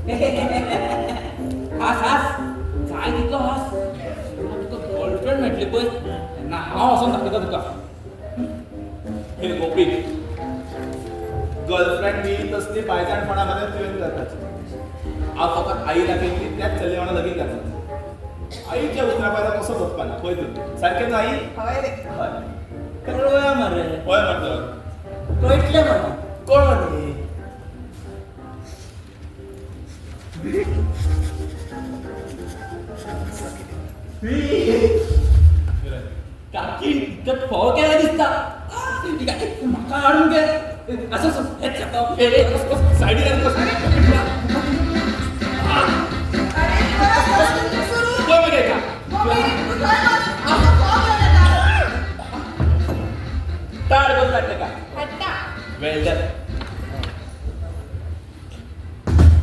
हास हास काय तितलो हास तुका गर्लफ्रेंड मेळटली पळय तेन्ना हांव वचोन दाखयता तुका. हे गोपी गर्लफ्रेंड बी तसली बायजाणपणा खातीर तुवें करतात. हांव फकत आई दाखयली त्याच चलये वांगडा लगीन जाता. आईच्या उतरा पायदा कसो बसपाना पळय तूं सारकें ना आई? हय रे. हय कळवया मरे हय म्हणटा कळटलें म्हणा कोण म्हणटा काकी इतकं फोव केला दिसता म्हाका हाडून घे असं हेच सायडीन ताड करून काडले का वेल डन.